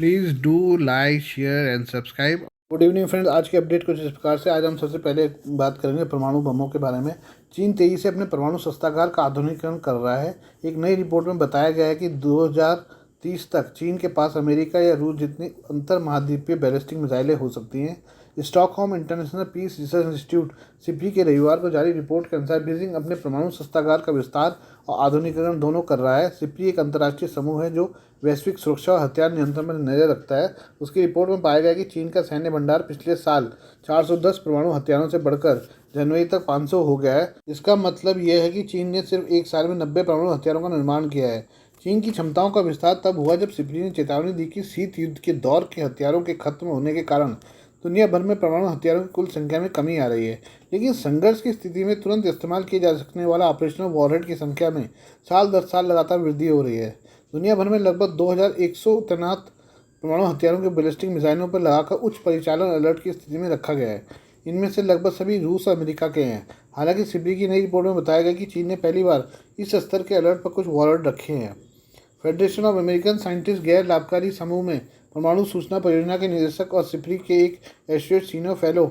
Please do like share and subscribe. Good evening friends, आज की update कुछ इस प्रकार से। आज हम सबसे पहले बात करेंगे परमाणु बमों के बारे में। चीन तेजी से अपने परमाणु शस्त्रागार का आधुनिकीकरण कर रहा है। एक नई रिपोर्ट में बताया गया है कि 2030 तक चीन के पास अमेरिका या रूस जितनी अंतर महाद्वीपीय बैलिस्टिक मिसाइलें हो सकती हैं। Stockholm International Peace Research Institute SIPRI के रविवार को जारी रिपोर्ट के अनुसार बीजिंग अपने परमाणु शस्त्रागार का विस्तार और आधुनिकीकरण दोनों कर रहा है। सिपी एक अंतर्राष्ट्रीय समूह है जो वैश्विक सुरक्षा और हथियार नियंत्रण पर नजर रखता है। उसकी रिपोर्ट में पाया गया कि चीन का सैन्य भंडार पिछले साल 410 परमाणु हथियारों से बढ़कर जनवरी तक 500 हो गया है। इसका मतलब यह है कि चीन ने सिर्फ एक साल में 90 परमाणु हथियारों का निर्माण किया है। चीन की क्षमताओं का विस्तार तब हुआ जब सिपरी ने चेतावनी दी कि शीत युद्ध के दौर के हथियारों के खत्म होने के कारण दुनिया भर में परमाणु हथियारों की कुल संख्या में कमी आ रही है। लेकिन संघर्ष की स्थिति में तुरंत इस्तेमाल किए जा सकने वाला ऑपरेशनल वॉरहेड की संख्या में साल दर साल लगातार वृद्धि हो रही है। दुनिया भर में लगभग 2100 तैनात परमाणु हथियारों के बैलिस्टिक मिसाइलों पर लगाकर उच्च परिचालन अलर्ट की स्थिति में रखा गया है। इनमें से लगभग सभी रूस और अमेरिका के हैं। हालांकि सिबरी की नई रिपोर्ट में बताया गया कि चीन ने पहली बार इस स्तर के अलर्ट पर कुछ वॉरहेड रखे हैं। फेडरेशन ऑफ अमेरिकन साइंटिस्ट गैर लाभकारी समूह में परमाणु सूचना परियोजना के निदेशक और सिपरी के एक associate senior fellow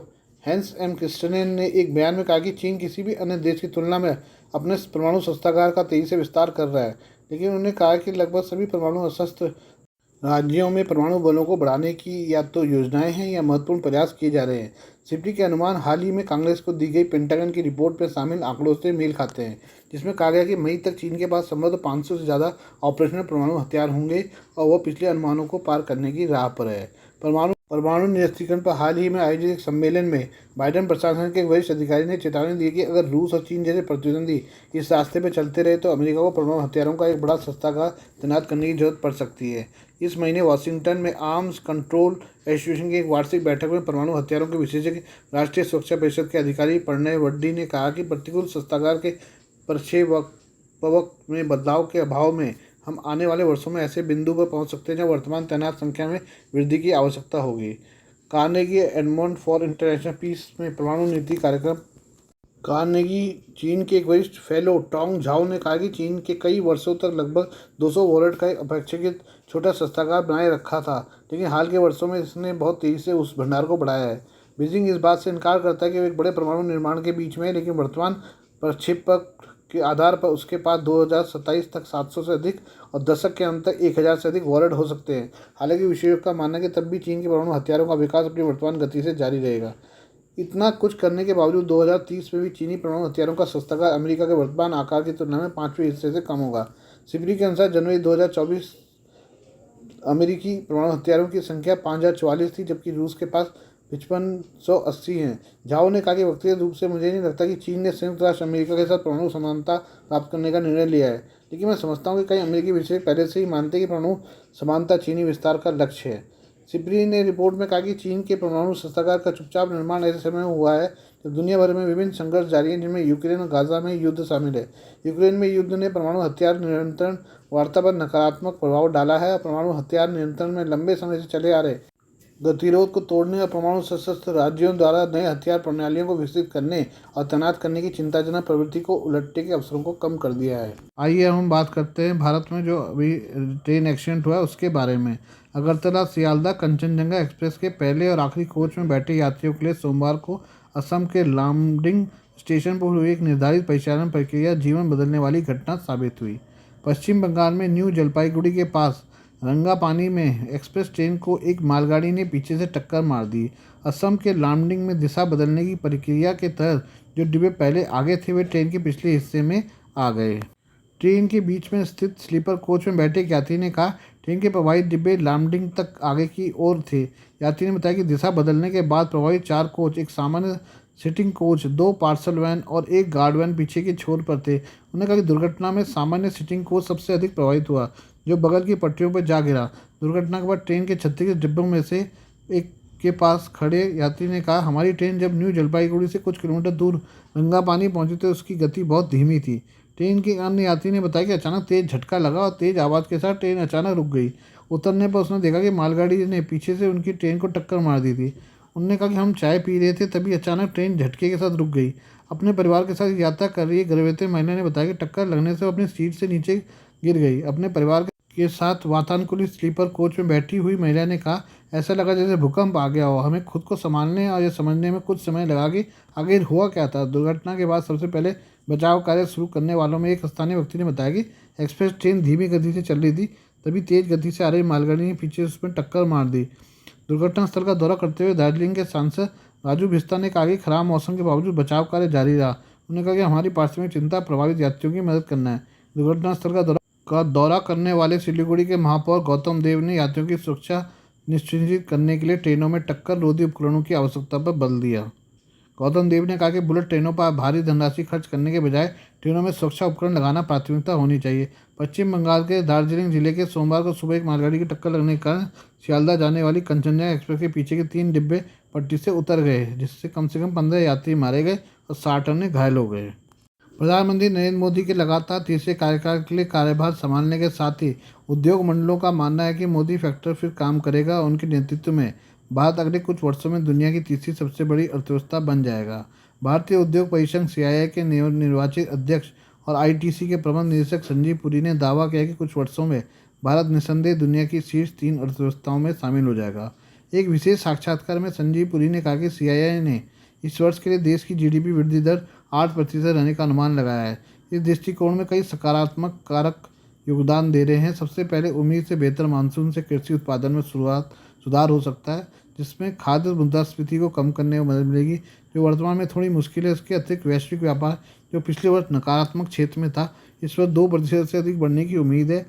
Hans M Kristensen ने एक बयान में कहा कि चीन किसी भी अन्य देश की तुलना में अपने परमाणु शस्त्रागार का तेजी से विस्तार कर रहा है। लेकिन उन्होंने कहा कि लगभग सभी परमाणु सशस्त्र राज्यों में परमाणु बलों को बढ़ाने की या तो योजनाएं हैं या महत्वपूर्ण प्रयास किए जा रहे हैं। सिपरी के अनुमान हाल ही में कांग्रेस को दी गई पेंटागन की रिपोर्ट में शामिल आंकड़ों से मेल खाते हैं, जिसमें कहा गया कि मई तक चीन के पास संभवतः 500 से ज़्यादा ऑपरेशनल परमाणु हथियार होंगे और वह पिछले अनुमानों को पार करने की राह पर है। परमाणु निरस्त्रीकरण पर हाल ही में आयोजित एक सम्मेलन में बाइडेन प्रशासन के एक वरिष्ठ अधिकारी ने चेतावनी दी कि अगर रूस और चीन जैसे प्रतिद्वंदी इस रास्ते पर चलते रहे तो अमेरिका को परमाणु हथियारों का एक बड़ा शस्त्रागार तैनात करने की जरूरत पड़ सकती है। इस महीने वाशिंगटन में आर्म्स कंट्रोल एसोसिएशन की एक वार्षिक बैठक में परमाणु हथियारों के विशेषज्ञ राष्ट्रीय सुरक्षा परिषद के अधिकारी प्रणय वड्डी ने कहा कि प्रतिकूल शस्त्रागार के प्रक्षेपवक में बदलाव के अभाव में हम आने वाले वर्षों में ऐसे बिंदु पर पहुंच सकते हैं जहां वर्तमान तैनात संख्या में वृद्धि की आवश्यकता होगी। Carnegie Endowment for International Peace में परमाणु नीति कार्यक्रम कार्नेगी चीन के एक वरिष्ठ फेलो टोंग झाओ ने कहा कि चीन के कई वर्षों तक लगभग 200 वॉलेट का एक अपेक्षाकृत छोटा शस्त्रागार बनाए रखा था, लेकिन हाल के वर्षों में इसने बहुत तेजी से उस भंडार को बढ़ाया है। बीजिंग इस बात से इनकार करता है कि वे एक बड़े परमाणु निर्माण के बीच में है, लेकिन वर्तमान प्रक्षेपक के आधार पर उसके पास 2027 तक 700 से अधिक और दशक के अंत तक 1000 से अधिक वॉलेट हो सकते हैं। हालांकि विशेषज्ञों का मानना है कि तब भी चीन के परमाणु हथियारों का विकास अपनी वर्तमान गति से जारी रहेगा। इतना कुछ करने के बावजूद 2030 में भी चीनी परमाणु हथियारों का शस्त्रागार अमेरिका के वर्तमान आकार की तुलना में 5वें हिस्से से कम होगा। सिबरी के अनुसार जनवरी 2024 अमेरिकी परमाणु हथियारों की संख्या 5044 थी, जबकि रूस के पास 5580 हैं। झाओ ने कहा कि व्यक्तिगत रूप से मुझे नहीं लगता कि चीन ने संयुक्त राष्ट्र अमेरिका के साथ परमाणु समानता प्राप्त करने का निर्णय लिया है, लेकिन मैं समझता हूँ कि कई अमेरिकी विशेषज्ञ पहले से ही मानते हैं कि परमाणु समानता चीनी विस्तार का लक्ष्य है। सिपरी ने रिपोर्ट में कहा कि चीन के परमाणु शस्त्रागार का चुपचाप निर्माण ऐसे समय में हुआ है जब दुनिया भर में विभिन्न संघर्ष जारी हैं, जिनमें यूक्रेन और गाजा में युद्ध शामिल है। यूक्रेन में युद्ध ने परमाणु हथियार नियंत्रण वार्ता पर नकारात्मक प्रभाव डाला है और परमाणु हथियार नियंत्रण में लंबे समय से चले आ रहे गतिरोध को तोड़ने और परमाणु सशस्त्र राज्यों द्वारा नए हथियार प्रणालियों को विकसित करने और तैनात करने की चिंताजनक प्रवृत्ति को उलटने के अवसरों को कम कर दिया है। आइए हम बात करते हैं भारत में जो अभी ट्रेन एक्सीडेंट हुआ है उसके बारे में। अगरतला सियालदह कंचनजंगा एक्सप्रेस के पहले और आखिरी कोच में बैठे यात्रियों के लिए सोमवार को असम के लामडिंग स्टेशन पर हुई एक निर्धारित परिचालन प्रक्रिया जीवन बदलने वाली घटना साबित हुई। पश्चिम बंगाल में न्यू जलपाईगुड़ी के पास रंगापानी में एक्सप्रेस ट्रेन को एक मालगाड़ी ने पीछे से टक्कर मार दी। असम के लामडिंग में दिशा बदलने की प्रक्रिया के तहत जो डिब्बे पहले आगे थे वे ट्रेन के पिछले हिस्से में आ गए। ट्रेन के बीच में स्थित स्लीपर कोच में बैठे एक यात्री ने कहा, ट्रेन के प्रभावित डिब्बे लामडिंग तक आगे की ओर थे। यात्री ने बताया कि दिशा बदलने के बाद प्रभावित 4 कोच, एक सामान्य सिटिंग कोच, 2 पार्सल वैन और 1 गार्ड वैन पीछे के छोर पर थे। उन्होंने कहा कि दुर्घटना में सामान्य सिटिंग कोच सबसे अधिक प्रभावित हुआ, जो बगल की पटरियों पर जा गिरा। दुर्घटना के बाद ट्रेन के 36 डिब्बों में से एक के पास खड़े यात्री ने कहा, हमारी ट्रेन जब न्यू जलपाईगुड़ी से कुछ किलोमीटर दूर रंगापानी पहुंची तो उसकी गति बहुत धीमी थी। ट्रेन के अन्य यात्री ने बताया कि अचानक तेज झटका लगा और तेज आवाज़ के साथ ट्रेन अचानक रुक गई। उतरने पर उसने देखा कि मालगाड़ी ने पीछे से उनकी ट्रेन को टक्कर मार दी थी। उन्होंने कहा कि हम चाय पी रहे थे, तभी अचानक ट्रेन झटके के साथ रुक गई। अपने परिवार के साथ यात्रा कर रही गर्भवती महिला ने बताया कि टक्कर लगने से वो अपनी सीट से नीचे गिर गई। अपने परिवार के साथ वातानुकूलित स्लीपर कोच में बैठी हुई महिला ने कहा, ऐसा लगा जैसे भूकंप आ गया हो। हमें खुद को संभालने और यह समझने में कुछ समय लगा कि आगे हुआ क्या था। दुर्घटना के बाद सबसे पहले बचाव कार्य शुरू करने वालों में एक स्थानीय व्यक्ति ने बताया कि एक्सप्रेस ट्रेन धीमी गति से चल रही थी, तभी तेज गति से आ रही मालगाड़ी ने पीछे उसमें टक्कर मार दी। दुर्घटना स्थल का दौरा करते हुए दार्जिलिंग के सांसद राजू बिस्ता ने कहा कि खराब मौसम के बावजूद बचाव कार्य जारी रहा। उन्होंने कहा कि हमारी प्राथमिक चिंता प्रभावित यात्रियों की मदद करना है। दुर्घटना स्थल का दौरा करने वाले सिलीगुड़ी के महापौर गौतम देव ने यात्रियों की सुरक्षा निश्चित करने के लिए ट्रेनों में टक्कर रोधी उपकरणों की आवश्यकता पर बल दिया। गौतम देव ने कहा कि बुलेट ट्रेनों पर भारी धनराशि खर्च करने के बजाय ट्रेनों में सुरक्षा उपकरण लगाना प्राथमिकता होनी चाहिए। पश्चिम बंगाल के दार्जिलिंग जिले के सोमवार को सुबह एक मालगाड़ी की टक्कर लगने के कारण सियालदह जाने वाली कंचनजंगा एक्सप्रेस के पीछे के 3 डिब्बे पटरी से उतर गए, जिससे कम से कम 15 यात्री मारे गए और 60 अन्य घायल हो गए। प्रधानमंत्री नरेंद्र मोदी के लगातार तीसरे कार्यकाल के लिए कार्यभार संभालने के साथ ही उद्योग मंडलों का मानना है कि मोदी फैक्टर फिर काम करेगा। उनके नेतृत्व में भारत अगले कुछ वर्षों में दुनिया की तीसरी सबसे बड़ी अर्थव्यवस्था बन जाएगा। भारतीय उद्योग परिसंघ सीआईआई के निर्वाचित अध्यक्ष और आईटीसी के प्रबंध निदेशक संजीव पुरी ने दावा किया कि कुछ वर्षों में भारत निस्संदेह दुनिया की शीर्ष 3 अर्थव्यवस्थाओं में शामिल हो जाएगा। एक विशेष साक्षात्कार में संजीव पुरी ने कहा कि सीआईआई ने इस वर्ष के लिए देश की जीडीपी वृद्धि दर 8% रहने का अनुमान लगाया है। इस दृष्टिकोण में कई सकारात्मक कारक योगदान दे रहे हैं। सबसे पहले उम्मीद से बेहतर मानसून से कृषि उत्पादन में सुधार हो सकता है, जिसमें खाद्य मुद्रास्फीति को कम करने में मदद मिलेगी, जो वर्तमान में थोड़ी मुश्किल है। इसके अतिरिक्त वैश्विक व्यापार, जो पिछले वर्ष नकारात्मक क्षेत्र में था, इस वर्ष 2% से अधिक बढ़ने की उम्मीद है।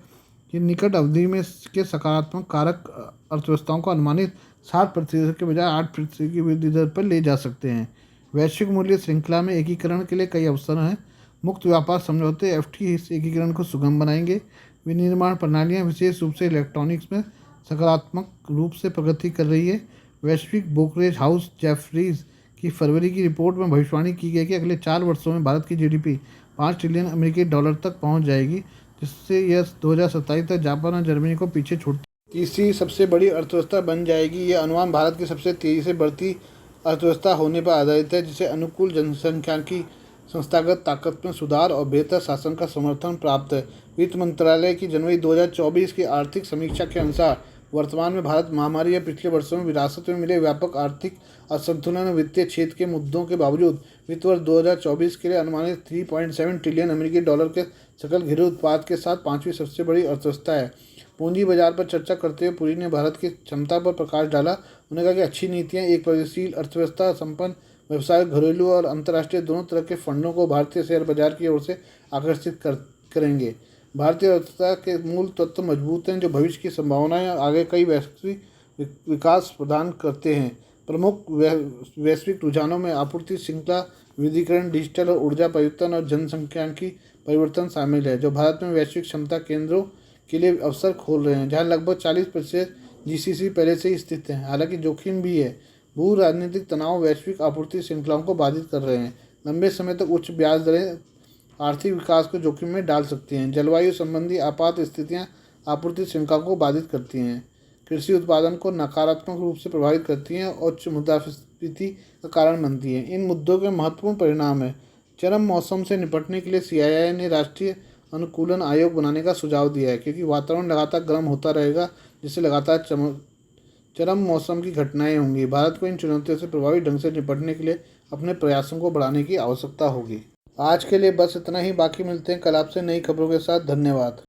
ये निकट अवधि में के सकारात्मक कारक अर्थव्यवस्थाओं को अनुमानित 60% के बजाय 8% की वृद्धि दर पर ले जा सकते हैं। वैश्विक मूल्य श्रृंखला में एकीकरण के लिए कई अवसर हैं। मुक्त व्यापार समझौते एफटीए इस एकीकरण को सुगम बनाएंगे। विनिर्माण प्रणालियां, विशेष रूप से इलेक्ट्रॉनिक्स में सकारात्मक रूप से प्रगति कर रही है। वैश्विक ब्रोकरेज हाउस जेफरीज की फरवरी की रिपोर्ट में भविष्यवाणी की गई कि अगले 4 वर्षों में भारत की जीडीपी 5 ट्रिलियन अमेरिकी डॉलर तक पहुंच जाएगी, जिससे यह 2027 तक जापान और जर्मनी को पीछे छोड़ तीसरी सबसे बड़ी अर्थव्यवस्था बन जाएगी। यह अनुमान भारत की सबसे तेजी से बढ़ती अर्थव्यवस्था होने पर आधारित है, जिसे अनुकूल जनसंख्याकी संस्थागत ताकत में सुधार और बेहतर शासन का समर्थन प्राप्त है। वित्त मंत्रालय की जनवरी 2024 की आर्थिक समीक्षा के अनुसार वर्तमान में भारत महामारी या पिछले वर्षों में विरासत में मिले व्यापक आर्थिक असंतुलन और वित्तीय क्षेत्र के मुद्दों के बावजूद वित्त वर्ष 2024 के लिए अनुमानित 3.7 ट्रिलियन अमेरिकी डॉलर के सकल घरेलू उत्पाद के साथ 5वीं सबसे बड़ी अर्थव्यवस्था है। पूंजी बाजार पर चर्चा करते हुए पुरी ने भारत की क्षमता पर प्रकाश डाला। उन्होंने कहा कि अच्छी नीतियां एक प्रगतिशील अर्थव्यवस्था, संपन्न व्यवसाय, घरेलू और अंतर्राष्ट्रीय दोनों तरह के फंडों को भारतीय शेयर बाजार की ओर से आकर्षित करेंगे। भारतीय अर्थव्यवस्था के मूल तत्व मजबूत हैं, जो भविष्य की संभावनाएं और आगे कई वैश्विक विकास प्रदान करते हैं। प्रमुख वैश्विक रुझानों में आपूर्ति श्रृंखला विविधीकरण, डिजिटल और ऊर्जा परिवर्तन और जनसंख्याकी परिवर्तन शामिल है, जो भारत में वैश्विक क्षमता केंद्रों के लिए अवसर खोल रहे हैं, जहां लगभग 40% जीसीसी पहले से ही स्थित हैं। हालांकि जोखिम भी है। भू राजनीतिक तनाव वैश्विक आपूर्ति श्रृंखलाओं को बाधित कर रहे हैं। लंबे समय तक उच्च ब्याज दरें आर्थिक विकास को जोखिम में डाल सकती हैं। जलवायु संबंधी आपात स्थितियां आपूर्ति श्रृंखला को बाधित करती हैं। कृषि उत्पादन को नकारात्मक रूप से प्रभावित करती हैं और उच्च मुद्रास्फीति का कारण बनती हैं। इन मुद्दों के महत्वपूर्ण परिणाम है। चरम मौसम से निपटने के लिए सीआईआई ने राष्ट्रीय अनुकूलन आयोग बनाने का सुझाव दिया है, क्योंकि वातावरण लगातार गर्म होता रहेगा, जिससे लगातार चरम मौसम की घटनाएं होंगी। भारत को इन चुनौतियों से प्रभावी ढंग से निपटने के लिए अपने प्रयासों को बढ़ाने की आवश्यकता होगी। आज के लिए बस इतना ही। बाकी मिलते हैं कल आपसे नई खबरों के साथ। धन्यवाद।